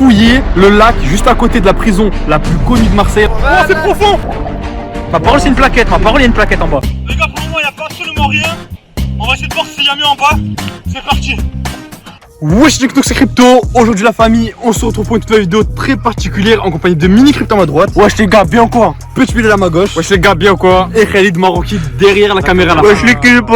fouiller le lac juste à côté de la prison la plus connue de Marseille. Oh, c'est profond! Ma parole, c'est une plaquette. Ma parole, il y a une plaquette en bas. Les gars, pour le moment, il n'y a pas absolument rien. On va essayer de voir s'il y a mieux en bas. C'est parti. Wesh les c'est Crypto, aujourd'hui la famille, on se retrouve pour une nouvelle vidéo très particulière en compagnie de Mini Crypto à ma droite. Wesh les gars, bien quoi? Petit Bilal à ma gauche. Wesh les gars, bien quoi? Et Khalid Maroki derrière la caméra. Wesh l'équipe.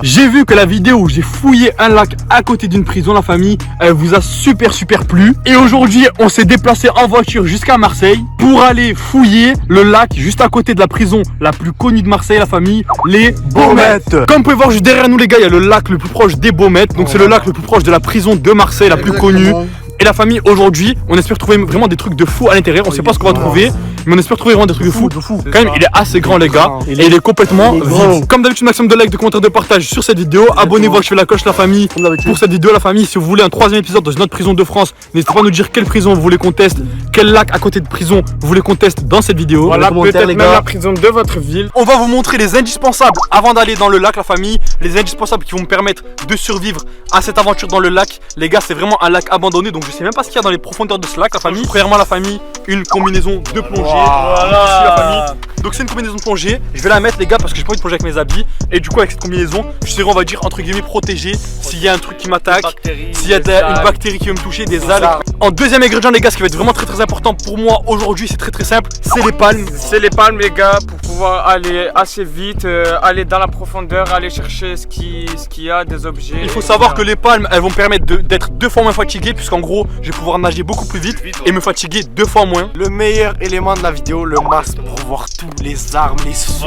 J'ai vu que la vidéo où j'ai fouillé un lac à côté d'une prison, la famille, elle vous a super plu. Et aujourd'hui, on s'est déplacé en voiture jusqu'à Marseille pour aller fouiller le lac juste à côté de la prison la plus connue de Marseille, la famille, les Baumettes. Comme vous pouvez voir juste derrière nous les gars, il y a le lac le plus proche des Baumettes. Donc c'est le lac le plus proche de la prison de Marseille, la plus connue. Et la famille, aujourd'hui, on espère trouver vraiment des trucs de fou à l'intérieur. On sait pas ce qu'on va trouver, mais on espère trouver vraiment des trucs de fou. Quand même, il est assez grand, les gars. Et il est complètement vide. Comme d'habitude, maximum de likes, de commentaires, de partage sur cette vidéo. Abonnez-vous, activez la cloche, la famille. Pour cette vidéo, la famille, si vous voulez un troisième épisode dans une autre prison de France, n'hésitez pas à nous dire quelle prison vous voulez qu'on teste, quel lac à côté de prison vous voulez qu'on teste dans cette vidéo. Voilà, peut-être même la prison de votre ville. On va vous montrer les indispensables avant d'aller dans le lac, la famille. Les indispensables qui vont me permettre de survivre à cette aventure dans le lac. Les gars, c'est vraiment un lac abandonné, donc je sais même pas ce qu'il y a dans les profondeurs de ce lac, la famille. Premièrement, la famille, une combinaison de plongée. Ici, la famille. Donc c'est une combinaison de plongée. Je vais la mettre, les gars, parce que j'ai pas envie de plonger avec mes habits. Et du coup, avec cette combinaison, je serai, on va dire, entre guillemets, protégé s'il y a un truc qui m'attaque, s'il y a une bactérie qui veut me toucher, des algues. En deuxième ingrédient, les gars, ce qui va être vraiment très important pour moi aujourd'hui, c'est très simple, c'est les palmes. C'est les palmes, les gars, pour pouvoir aller assez vite, aller dans la profondeur, aller chercher ce qu'il y a, des objets. Il faut savoir que les palmes, elles vont me permettre d'être 2 fois moins fatigué, puisqu'en gros, je vais pouvoir nager beaucoup plus vite et me fatiguer 2 fois moins. Le meilleur élément de la vidéo, le masque pour voir tous les armes, les sous,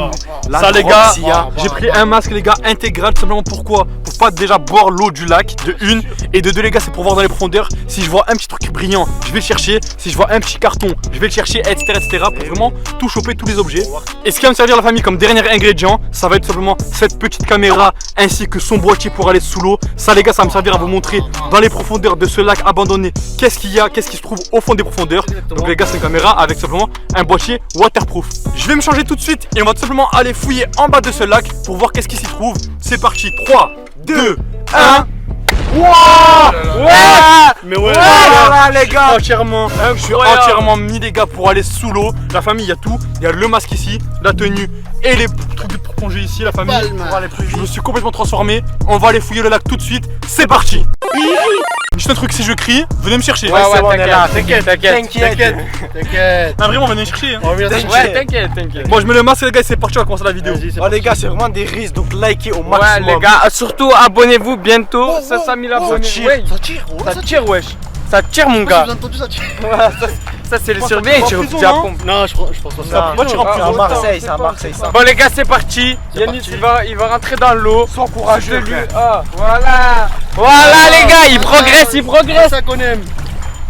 la ça les gars, drogue, j'ai pris un masque les gars intégral, tout simplement pourquoi? Pour pas déjà boire l'eau du lac, de une, et de deux les gars, c'est pour voir dans les profondeurs. Si je vois un petit truc brillant, je vais le chercher. Si je vois un petit carton, je vais le chercher, etc. pour vraiment tout choper, tous les objets. Et ce qui va me servir la famille comme dernier ingrédient, ça va être simplement cette petite caméra ainsi que son boîtier pour aller sous l'eau. Ça les gars, ça va me servir à vous montrer dans les profondeurs de ce lac abandonné qu'est-ce qu'il y a, qu'est-ce qui se trouve au fond des profondeurs. Donc les gars, c'est une caméra avec simplement un boîtier waterproof. Je vais me changer tout de suite et on va tout simplement aller fouiller en bas de ce lac pour voir qu'est-ce qui s'y trouve. C'est parti, 3, 2, 1. Wow, ouais. Mais ouais, les gars, entièrement, je suis entièrement mis les gars pour aller sous l'eau. La famille, il y a tout, il y a le masque ici, la tenue et les trucs pour plonger ici, la famille. Pour aller plus vite. Je me suis complètement transformé. On va aller fouiller le lac tout de suite. C'est parti. Juste un truc, si je crie, venez me chercher. Ouais, c'est bon, on est là, t'inquiète. Ah, vraiment, venez me chercher. Hein. Ouais, t'inquiète. Bon, je mets le masque les gars et c'est parti, on va commencer la vidéo. Oh les gars, c'est vraiment des risques, donc likez au maximum. Ouais les gars, surtout abonnez-vous bientôt, 500 000 abonnés. Ça tire, wesh. Ça tire mon gars. J'ai entendu ça tire. Ça c'est le surveillant, il tire au petit à pompe. Non, je pense pas ça. Moi, tu rentres plus à Marseille, c'est à Marseille ça. Bon les gars, c'est parti. Yannis il va rentrer dans l'eau. Sois courageux. Voilà les gars, il progresse. Ça qu'on aime.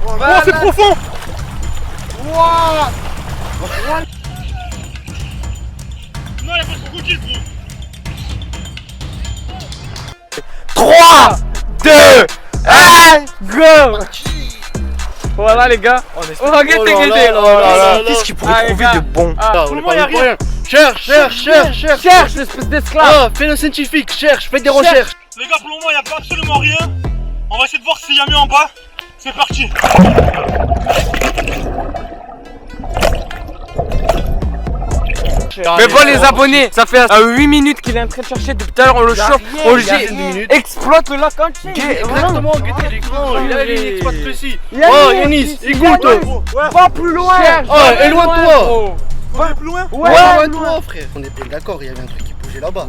Oh, c'est profond. Non, il n'y a pas de crocodile, gros. 3, 2, 1, go. Voilà les gars. Regardez. Qu'est-ce qu'il pourrait trouver de bon? Pour le moment, il n'y a rien. Cherche l'espèce d'esclave. Fais le scientifique, cherche, fais des recherches. Les gars, pour le moment, il n'y a pas absolument rien. On va essayer de voir s'il y a mieux en bas. C'est parti. Mais bon les abonnés, ça fait 8 minutes qu'il est en train de chercher depuis tout à l'heure, on le chauffe, on le exploite le lac entier. Exactement, guettez l'écran, il exploite précis. Oh Yanis, écoute. Va plus loin. Oh, éloigne-toi. Va plus loin. Ouais, éloigne-toi frère. On est bien d'accord, il y avait un truc qui bougeait là-bas.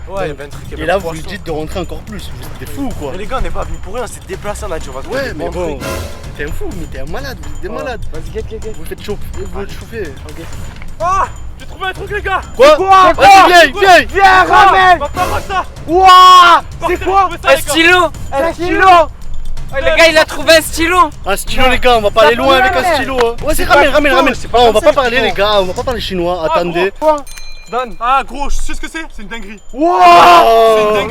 Ouais, il y avait un truc qui Et là vous lui dites de rentrer encore plus, vous êtes des fous quoi. Mais les gars, on n'est pas venus pour rien, c'est déplacé en nature. Ouais, mais bon, t'es un fou, mais t'es un malade, vous êtes des malades. Vas-y, guette. Vous faites chauffer, vous faites chauffer. Ah, j'ai trouvé un truc, les gars. Quoi? Vas-y, viens. Viens, ramène. Va pas voir ça. Wouah. C'est quoi? Un stylo. Un stylo. Les gars, il a trouvé un stylo. Un stylo les gars, on va pas aller loin avec un stylo. Ouais, c'est ramène. On va pas parler les gars, on va pas parler chinois, attendez. Donne. Ah, gros, je sais ce que c'est. C'est une dinguerie. Wow.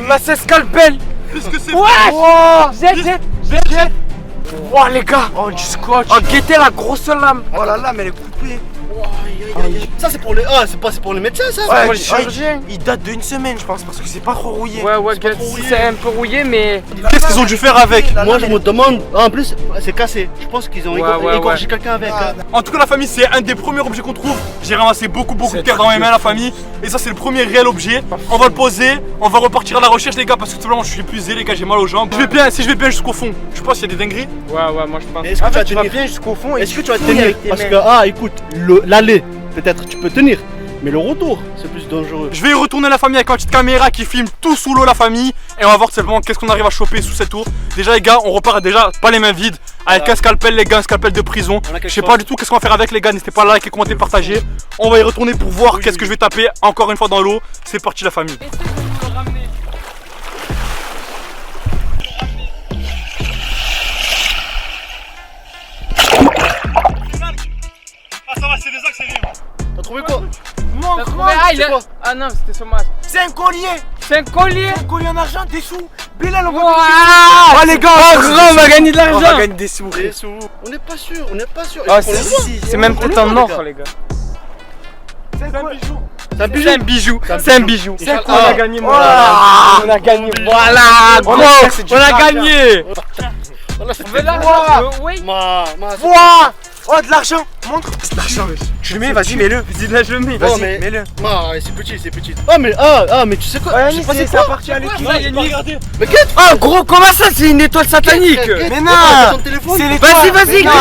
Là, c'est scalpel. Qu'est-ce que c'est? Jette. Wow les gars. Oh, du scotch. Oh, guettez la grosse lame. Oh la lame elle est coupée. Ça c'est pour les. Ah, c'est pour les médecins ça. pour les chirurgiens. Il date d'une semaine, je pense, parce que c'est pas trop rouillé. Ouais, gars, c'est un peu rouillé, mais. Qu'est-ce qu'ils ont dû faire avec? Moi je me demande. Ah, en plus, c'est cassé. Je pense qu'ils ont Ouais, égorgé quelqu'un avec. En tout cas, la famille, c'est un des premiers objets qu'on trouve. J'ai ramassé beaucoup de terre dans mes mains, la famille. Et ça, c'est le premier réel objet. On va le poser, on va repartir à la recherche, les gars, parce que tout simplement, je suis épuisé, les gars, j'ai mal aux jambes. Si je vais bien jusqu'au fond, je pense qu'il y a des dingueries. Ouais, moi je pense. Est-ce que tu vas bien jusqu'au fond. Est-ce que tu vas tenir? Parce que, ah, écoute, l'aller, peut-être tu peux tenir. Mais le retour, c'est plus dangereux. Je vais y retourner la famille avec ma petite caméra qui filme tout sous l'eau, la famille. Et on va voir tout simplement qu'est-ce qu'on arrive à choper sous cette eau. Déjà, les gars, on repart déjà pas les mains vides. Avec un scalpel, les gars, un scalpel de prison. Je sais pas du tout qu'est-ce qu'on va faire avec, les gars. N'hésitez pas à liker, commenter, partager. On va y retourner pour voir qu'est-ce que je vais taper encore une fois dans l'eau. C'est parti, la famille. Ah, ça va, c'est des axes, c'est libre. T'as trouvé quoi? Ah non, c'était son masque. C'est un collier. C'est un collier. Un collier en argent, des sous. Bilal, on va Ah les gars, on va gagner de On va l'argent. gagner des sous. Des sous. On n'est pas sûr, on n'est pas sûr. Ah, Il faut le voir. c'est même peut-être en or, les gars. C'est un bijou. C'est un bijou. C'est un bijou. C'est un On a gagné, On a gagné. Voilà, gros. On a gagné. On veut l'argent. Oui. Ouah. Oh, de l'argent. Montre. C'est de l'argent. Tu le mets, vas-y, mets-le. Vas-y, là, je le mets. Non, mais- mets-le. Ah, c'est petit, c'est petit. Ah, mais tu sais quoi? Ouais, Je sais pas c'est c'est quoi. appartient à l'équipe. Mais qu'est-ce que Oh, gros, comment ça, c'est une étoile satanique? Mais non. ton téléphone? C'est les Vas-y, Non.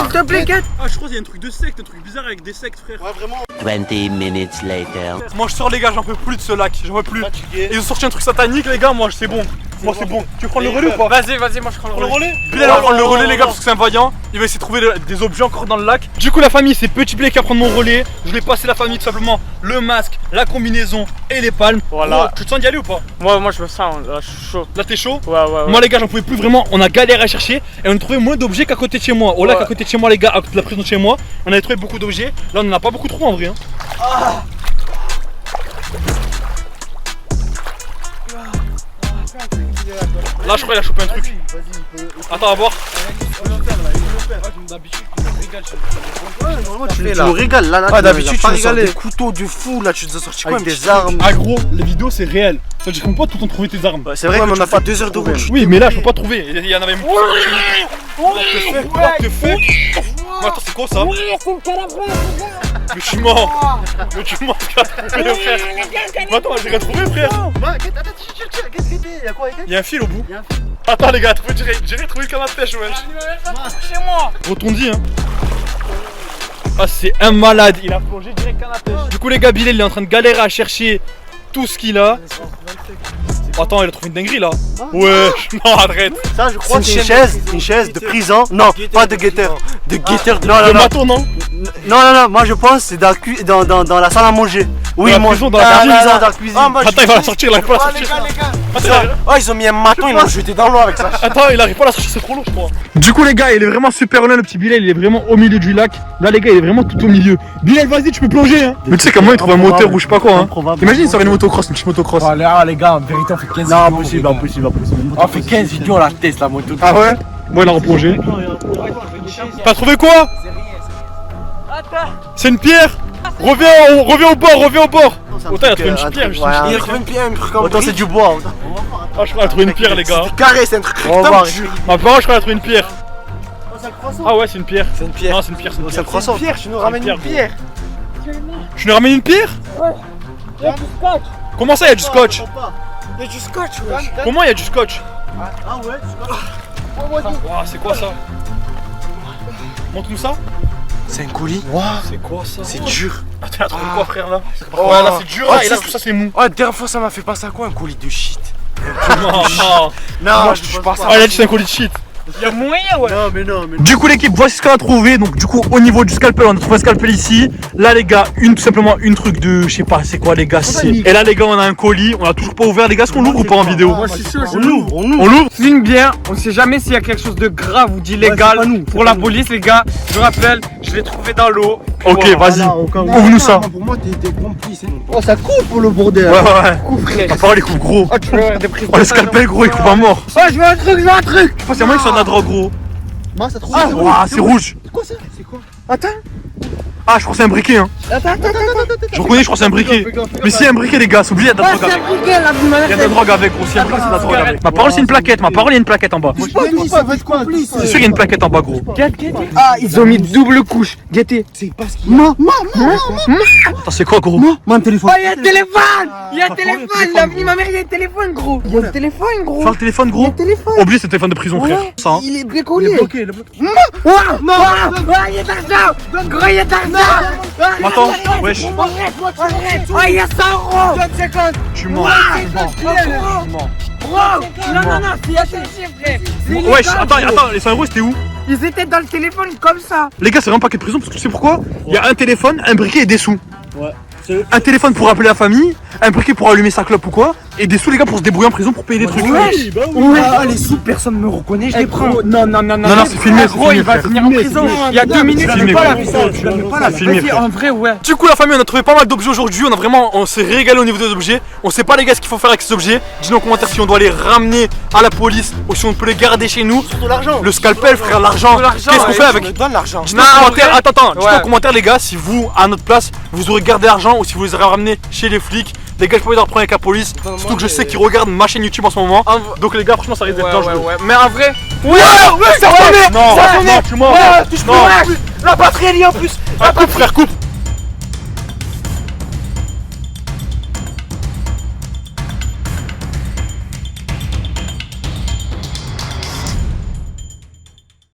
s'il te plaît, Kat. Ah, je crois qu'il y a un truc de secte, un truc bizarre avec des sectes, frère. Ouais, vraiment 20 minutes later. Moi, je sors, les gars, j'en peux plus de ce lac. J'en peux plus. fatigué. Ils ont sorti un truc satanique, les gars. Moi, c'est bon. Moi, c'est bon. Tu prends le relais ou pas? Vas-y, moi je prends le relais. Bilal va prendre le relais, les gars, parce que c'est un vaillant. Il va essayer de trouver des objets encore dans le lac. Du coup, la famille, c'est Petit Blé qui va prendre mon relais. Je vais passer la famille tout simplement le masque, la combinaison et les palmes. Voilà. Oh, tu te sens d'y aller ou pas? Moi je me sens, là, je suis chaud. Là, t'es chaud? Ouais. Moi, les gars, j'en pouvais plus vraiment. On a galéré à chercher et on a trouvé moins d'objets qu'à côté de chez moi. Au lac, à côté de chez moi, les gars, à côté de la prison de chez moi, on avait trouvé beaucoup d'objets. Là, on en a pas beaucoup trop en vrai. Hein. Là, je crois qu'il a chopé un truc. Attends, on va voir. Tu me régales là, Ah, d'habitude, tu me sors rigalé. des couteaux de fou. Là, tu nous as sorti quoi? Avec des armes. Ah, gros, les vidéos, c'est réel. Ça veut dire qu'on peut pas tout le temps trouver tes armes. C'est vrai Ouais, que mais on tu a fais fait 2 heures de route. Oui, mais là, je peux pas trouver. Il y en avait. What the fuck? Mais attends, c'est quoi ça? Mais je suis mort. Mais tu mens, frère. Mais attends, j'ai rien trouvé, frère. Qu'est-ce que c'est? Y'a quoi? Il y a un fil au bout. Y a un Attends, les gars, j'ai retrouvé le canard de pêche, wesh. Chez moi. Retourne-y, hein. Ah, c'est un malade. Il a plongé direct canard de pêche. Du coup, les gars, Bilal, il est en train de galérer à chercher tout ce qu'il a. Attends, il a trouvé une dinguerie là. Ouais, non, arrête. Ça, je crois que c'est une chaise de prison. Non, pas de guetteur. De guetteur. Non, Le non, maton, non? non, moi je pense que c'est dans la salle à manger. Oui, la moi. prison, dans la cuisine. Dans la cuisine. Attends, il va la sortir, il arrive pas à la sortir. Oh, ils ont mis un maton, ils l'ont jeté dans l'eau avec ça. Attends, il arrive pas à la sortir, c'est trop long, je crois. Du coup, les gars, il est vraiment super loin, le petit Bilal, il est vraiment au milieu du lac. Là, les gars, il est vraiment tout au milieu. Bilal, vas-y, tu peux plonger, hein. Mais tu sais comment il trouve un moteur ou je sais pas quoi, hein. Imagine, il sort une motocross, une petite motocross. Les gars, en vérité, on fait 15 Non, vidéos. impossible. On fait 15 vidéos, on la teste la moto. Ah ouais? Bon, il a replongé. T'as trouvé quoi? C'est une pierre. Reviens au bord. Autant, il a trouvé une petite pierre. Il a trouvé une pierre, un truc en Autant c'est du bois. Ah, je crois qu'il a trouvé une pierre, les gars. carré, c'est un truc On va voir. rectangle. Ma parole, je crois qu'il a trouvé une pierre. Ah ouais, c'est une pierre. C'est une pierre. Non, c'est une pierre. C'est une C'est pierre. le croissant. Pierre, tu nous ramènes une pierre. Tu nous ramènes une pierre? Il y a du scotch. Comment ça, il y a du scotch? Il y a du scotch, wesh. Comment il y a du scotch? Ah ouais, Ouah, c'est quoi ça? Montre-nous ça. C'est un colis. C'est quoi ça? C'est dur. Attends, il a trouvé quoi, frère, là? Oh. Ouais, là, c'est dur, Oh, là, et là, c'est- tout ça, c'est mou. Oh, la dernière fois, ça m'a fait penser à quoi? Un colis de shit. Non, non. Non, je touche pas à ça. Ah, il a dit c'est un colis de shit. Il y a moyen, ouais. Non, mais. Du coup, l'équipe, voici ce qu'on a trouvé. Donc, du coup, au niveau du scalpel, on a trouvé un scalpel ici. Là, les gars, tout simplement une truc de. Je sais pas, c'est quoi, les gars? Et là, les gars, on a un colis. On a toujours pas ouvert, les gars. Est-ce qu'on l'ouvre ou pas en vidéo? Moi, je suis chaud, On ouvre. On l'ouvre? Filme bien, on sait jamais s'il y a quelque chose de grave ou d'illégal pour la police, les gars. Je rappelle, je l'ai trouvé dans l'eau. Ok, vas-y. Ouvre-nous ça. Pour moi, t'es complice. Oh, ça coupe pour le bordel. Ouais. Ma parole, il coupe gros. Oh, tu peux avoir des prises. Oh, le scalpel, gros, il coupe à mort. Oh, je veux un truc. Je pense qu'il y a moyen que ça soit de la drogue, gros. Moi, ça trouve. Ouah, c'est rouge. C'est quoi ça? C'est quoi? Attends. Ah, je crois que c'est un briquet, hein. Je reconnais, je crois que c'est un briquet. Mais si un briquet, les gars, c'est obligé, il y a de la drogue avec. Il y a de la drogue avec, gros. Si y a un briquet, c'est de la drogue avec. Ma parole, c'est une plaquette. Ma parole, il y a une plaquette en bas. Ça va être quoi? C'est sûr, il y a une plaquette en bas, gros. Ah, ils ont mis double couche. Guettez. C'est pas ce qu'il Attends, c'est quoi, gros? Moi, un téléphone. Oh, il y a un téléphone. Il y a un téléphone. Il a venu ma mère, il y a un téléphone, gros. Il y a un téléphone, gros. Faire le téléphone, gros. Obligé, c'est le téléphone de prison, frère. Ça, hein. Il est bricolé. Bloqué, le bloqué. Oh, il y a de l'argent. Gros, il y a de l'argent. Attends, wesh. Oh, il y a 100 euros. Tu mens. Non, c'est assez frère. Wesh, attends, les 100 euros, c'était où? Ils étaient dans le téléphone comme ça. Les gars, c'est vraiment un paquet de prison parce que tu sais pourquoi? Il y a un téléphone, un briquet et des sous. Ouais. Un téléphone pour appeler la famille, un briquet pour allumer sa clope ou quoi, et des sous, les gars, pour se débrouiller en prison pour payer des trucs. Ah, les sous, personne me reconnaît, je les prends. Non, Non, c'est filmé, c'est filmé. il va finir en prison. Il y a 2 minutes, filmé, pas la frère. vidéo. Tu donnes pas la C'est filmé, vidéo. frère. En vrai, ouais. Du coup, la famille, on a trouvé pas mal d'objets aujourd'hui. On s'est régalé au niveau des objets. On sait pas, les gars, ce qu'il faut faire avec ces objets. Dis-nous en commentaire si on doit les ramener à la police ou si on peut les garder chez nous. Surtout l'argent. Le scalpel, frère, l'argent. Qu'est-ce qu'on fait avec? On donne l'argent. Dites-nous en commentaire, attends, dites-nous en Ouais. commentaire, les gars, si vous, à notre place, vous aurez gardé l'argent ou si vous les aurez ramenés chez les flics. Les gars, je peux pas les reprendre avec la police. Surtout que je sais qu'ils regardent ma chaîne YouTube en ce moment. Donc, les gars, franchement, ça risque d'être dangereux. Mais en vrai, Ça sonné. Non, Ça non, sonné. tu mens. touche plus. La batterie elle y est en plus. Coupe, frère, coupe.